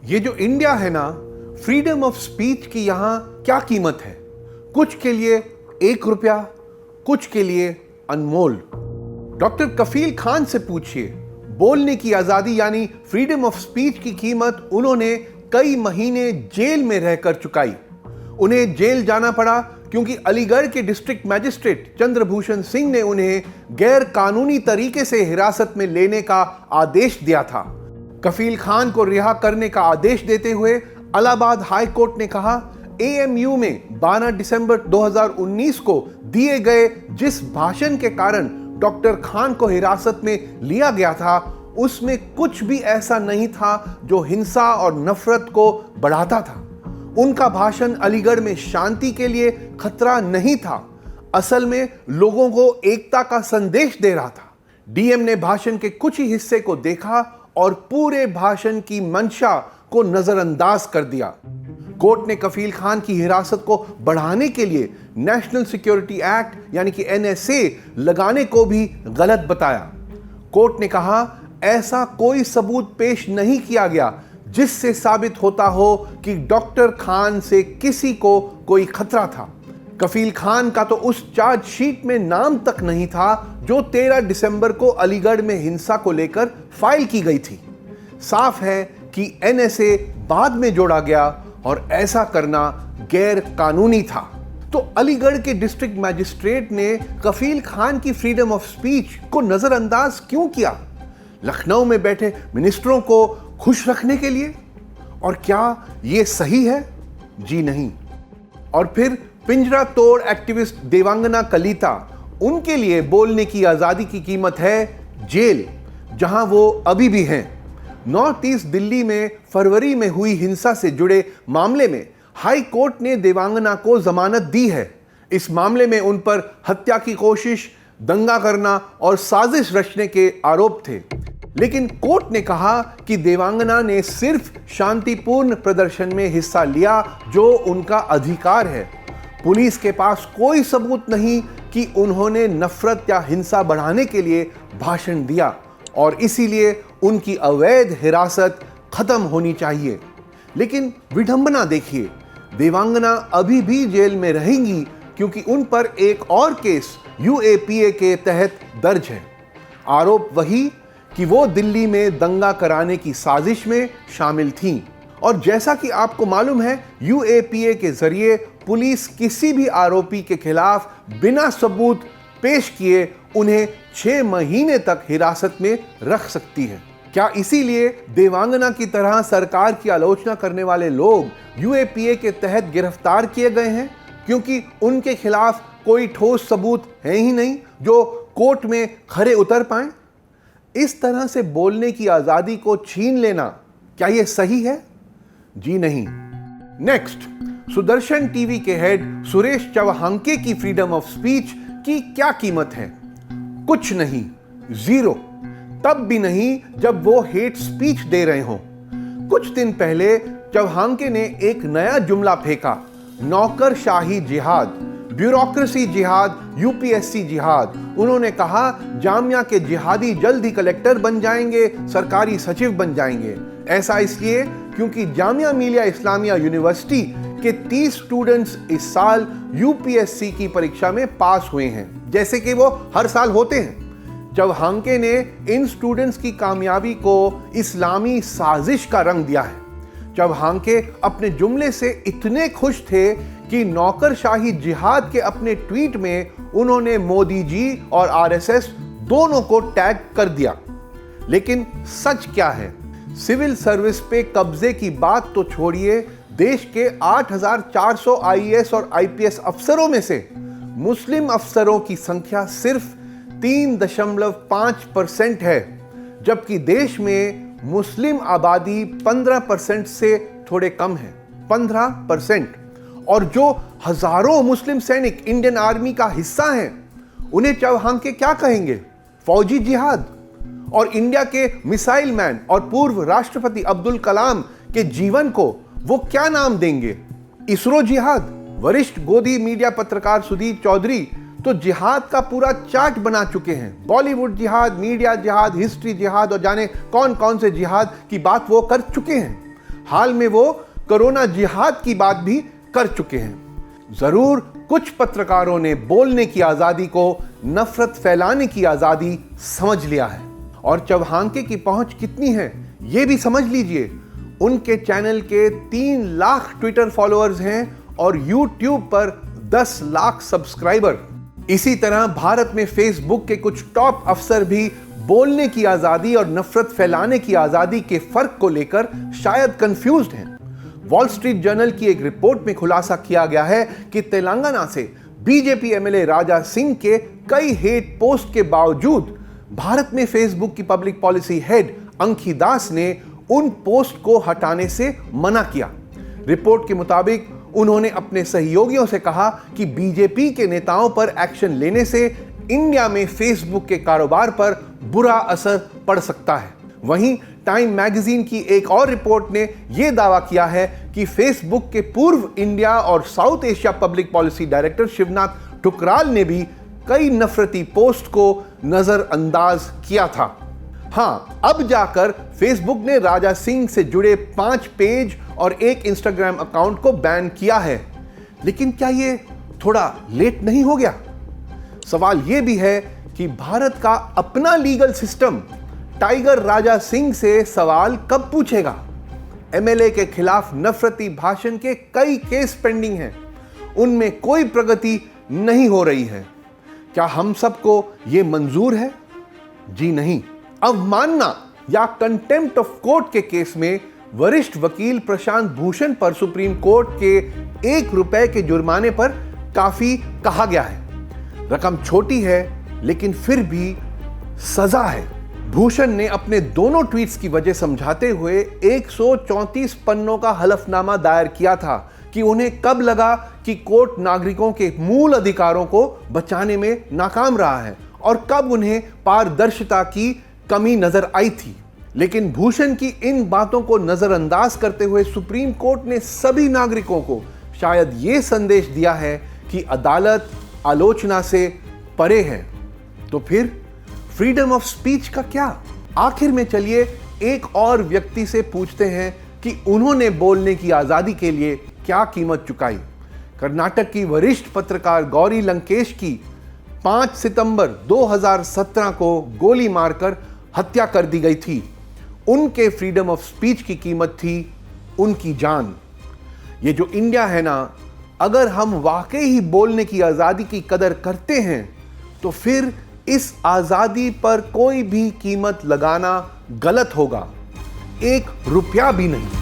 ये जो इंडिया है ना, फ्रीडम ऑफ स्पीच की यहाँ क्या कीमत है? कुछ के लिए 1 रुपया, कुछ के लिए अनमोल। डॉक्टर कफील खान से पूछिए, बोलने की आजादी यानी फ्रीडम ऑफ स्पीच की कीमत उन्होंने कई महीने जेल में रहकर चुकाई। उन्हें जेल जाना पड़ा क्योंकि अलीगढ़ के डिस्ट्रिक्ट मैजिस्ट्रेट चंद्रभूषण सिंह ने उन्हें गैर कानूनी तरीके से हिरासत में लेने का आदेश दिया था। कफील खान को रिहा करने का आदेश देते हुए इलाहाबाद हाई कोर्ट ने कहा, एएमयू में 12 दिसंबर 2019 को दिए गए जिस भाषण के कारण डॉक्टर खान को हिरासत में लिया गया था, उसमें कुछ भी ऐसा नहीं था जो हिंसा और नफरत को बढ़ाता था। उनका भाषण अलीगढ़ में शांति के लिए खतरा नहीं था, असल में लोगों को एकता का संदेश दे रहा था। डीएम ने भाषण के कुछ ही हिस्से को देखा और पूरे भाषण की मंशा को नजरअंदाज कर दिया। कोर्ट ने कफील खान की हिरासत को बढ़ाने के लिए नेशनल सिक्योरिटी एक्ट यानी कि एनएसए लगाने को भी गलत बताया। कोर्ट ने कहा, ऐसा कोई सबूत पेश नहीं किया गया जिससे साबित होता हो कि डॉक्टर खान से किसी को कोई खतरा था। कफील खान का तो उस चार्जशीट में नाम तक नहीं था जो 13 दिसंबर को अलीगढ़ में हिंसा को लेकर फाइल की गई थी। साफ है कि एनएसए बाद में जोड़ा गया और ऐसा करना गैर कानूनी था। तो अलीगढ़ के डिस्ट्रिक्ट मैजिस्ट्रेट ने कफील खान की फ्रीडम ऑफ स्पीच को नजरअंदाज क्यों किया? लखनऊ में बैठे मिनिस्टरों को खुश रखने के लिए? और क्या यह सही है? जी नहीं। और फिर पिंजरा तोड़ एक्टिविस्ट देवांगना कलिता, उनके लिए बोलने की आजादी की कीमत है जेल, जहां वो अभी भी हैं। नॉर्थ ईस्ट दिल्ली में फरवरी में हुई हिंसा से जुड़े मामले में हाई कोर्ट ने देवांगना को जमानत दी है। इस मामले में उन पर हत्या की कोशिश, दंगा करना और साजिश रचने के आरोप थे, लेकिन कोर्ट ने कहा कि देवांगना ने सिर्फ शांतिपूर्ण प्रदर्शन में हिस्सा लिया जो उनका अधिकार है। पुलिस के पास कोई सबूत नहीं कि उन्होंने नफरत या हिंसा बढ़ाने के लिए भाषण दिया और इसीलिए उनकी अवैध हिरासत खत्म होनी चाहिए। लेकिन विडंबना देखिए, देवांगना अभी भी जेल में रहेंगी क्योंकि उन पर एक और केस यूएपीए के तहत दर्ज है। आरोप वही कि वो दिल्ली में दंगा कराने की साजिश में शामिल थीं। और जैसा कि आपको मालूम है, यूएपीए के जरिए पुलिस किसी भी आरोपी के खिलाफ बिना सबूत पेश किए उन्हें 6 महीने तक हिरासत में रख सकती है। क्या इसीलिए देवांगना की तरह सरकार की आलोचना करने वाले लोग यूएपीए के तहत गिरफ्तार किए गए हैं क्योंकि उनके खिलाफ कोई ठोस सबूत है ही नहीं जो कोर्ट में खरे उतर पाए? इस तरह से बोलने की आजादी को छीन लेना, क्या यह सही है? जी नहीं। नेक्स्ट, सुदर्शन टीवी के हेड सुरेश चवहांके की फ्रीडम ऑफ स्पीच की क्या कीमत है? कुछ नहीं, 0। तब भी नहीं जब वो हेट स्पीच दे रहे हों। कुछ दिन पहले चवहांके ने एक नया जुमला फेंका, नौकरशाही जिहाद, ब्यूरोक्रेसी जिहाद, यूपीएससी जिहाद। उन्होंने कहा, जामिया के जिहादी जल्द ही कलेक्टर बन जाएंगे, सरकारी सचिव बन जाएंगे। ऐसा इसलिए क्योंकि जामिया मिलिया इस्लामिया यूनिवर्सिटी के 30 स्टूडेंट्स इस साल यूपीएससी की परीक्षा में पास हुए हैं, जैसे कि वो हर साल होते हैं। चवहांके ने इन स्टूडेंट्स की कामयाबी को इस्लामी साजिश का रंग दिया है। चवहांके अपने जुमले से इतने खुश थे कि नौकरशाही जिहाद के अपने ट्वीट में उन्होंने मोदी जी और आरएसएस दोनों को टैग कर दिया। लेकिन सच क्या है? सिविल सर्विस पे कब्जे की बात तो छोड़िए, देश के 8,400 आईएएस और आईपीएस अफसरों में से मुस्लिम अफसरों की संख्या सिर्फ 3.5% है, जबकि देश में मुस्लिम आबादी 15% से थोड़े कम है, 15%। और जो हजारों मुस्लिम सैनिक इंडियन आर्मी का हिस्सा हैं, उन्हें चवहांके क्या कहेंगे? फौजी जिहाद। और इंडिया के मिसाइल मैन और पूर्व राष्ट्रपति अब्दुल कलाम के जीवन को वो क्या नाम देंगे? इसरो जिहाद। वरिष्ठ गोदी मीडिया पत्रकार सुदीप चौधरी तो जिहाद का पूरा चार्ट बना चुके हैं। बॉलीवुड जिहाद, मीडिया जिहाद, हिस्ट्री जिहाद और जाने कौन कौन से जिहाद की बात वो कर चुके हैं। हाल में वो कोरोना जिहाद की बात भी कर चुके हैं। जरूर कुछ पत्रकारों ने बोलने की आजादी को नफरत फैलाने की आजादी समझ लिया है, और चौहानके की पहुंच कितनी है ये भी समझ लीजिए। उनके चैनल के 3 लाख ट्विटर फॉलोअर्स हैं और यूट्यूब पर 10 लाख सब्सक्राइबर। इसी तरह भारत में फेसबुक के कुछ टॉप अफसर भी बोलने की आजादी और नफरत फैलाने की आजादी के फर्क को लेकर शायद कंफ्यूज्ड हैं। वॉल स्ट्रीट जर्नल की एक रिपोर्ट में खुलासा किया गया है कि तेलंगाना से बीजेपी एमएलए राजा सिंह के कई हेट पोस्ट के बावजूद भारत में फेसबुक की पब्लिक पॉलिसी हेड अंकी दास ने उन पोस्ट को हटाने से मना किया। रिपोर्ट के मुताबिक उन्होंने अपने सहयोगियों से कहा कि बीजेपी के नेताओं पर एक्शन लेने से इंडिया में फेसबुक के कारोबार पर बुरा असर पड़ सकता है। वहीं टाइम मैगजीन की एक और रिपोर्ट ने यह दावा किया है कि फेसबुक के पूर्व इंडिया और south Asia public policy director Shivnath Thukral ने भी कई नफरती पोस्ट को नजरअंदाज किया था। हाँ, अब जाकर फेसबुक ने राजा सिंह से जुड़े 5 पेज और 1 इंस्टाग्राम अकाउंट को बैन किया है, लेकिन क्या ये थोड़ा लेट नहीं हो गया? सवाल यह भी है कि भारत का अपना legal system tiger Raja Singh से सवाल कब पूछेगा? एमएलए के खिलाफ नफरती भाषण के कई केस पेंडिंग हैं, उनमें कोई प्रगति नहीं हो रही है। क्या हम सबको यह मंजूर है? जी नहीं। अवमानना या कंटेम्प्ट ऑफ कोर्ट के केस में वरिष्ठ वकील प्रशांत भूषण पर सुप्रीम कोर्ट के 1 रुपए के जुर्माने पर काफी कहा गया है। रकम छोटी है लेकिन फिर भी सजा है। भूषण ने अपने दोनों ट्वीट्स की वजह समझाते हुए 134 पन्नों का हलफनामा दायर किया था कि उन्हें कब लगा कि कोर्ट नागरिकों के मूल अधिकारों को बचाने में नाकाम रहा है और कब उन्हें पारदर्शिता की कमी नजर आई थी। लेकिन भूषण की इन बातों को नजरअंदाज करते हुए सुप्रीम कोर्ट ने सभी नागरिकों को शायद यह संदेश दिया है कि अदालत आलोचना से परे है। तो फिर फ्रीडम ऑफ स्पीच का क्या? आखिर में चलिए एक और व्यक्ति से पूछते हैं कि उन्होंने बोलने की आजादी के लिए क्या कीमत चुकाई। कर्नाटक की वरिष्ठ पत्रकार गौरी लंकेश की 5 सितंबर 2017 को गोली मारकर हत्या कर दी गई थी। उनके फ्रीडम ऑफ स्पीच की कीमत थी उनकी जान। ये जो इंडिया है ना, अगर हम वाकई ही बोलने की आजादी की कदर करते हैं तो फिर इस आजादी पर कोई भी कीमत लगाना गलत होगा, 1 रुपया भी नहीं।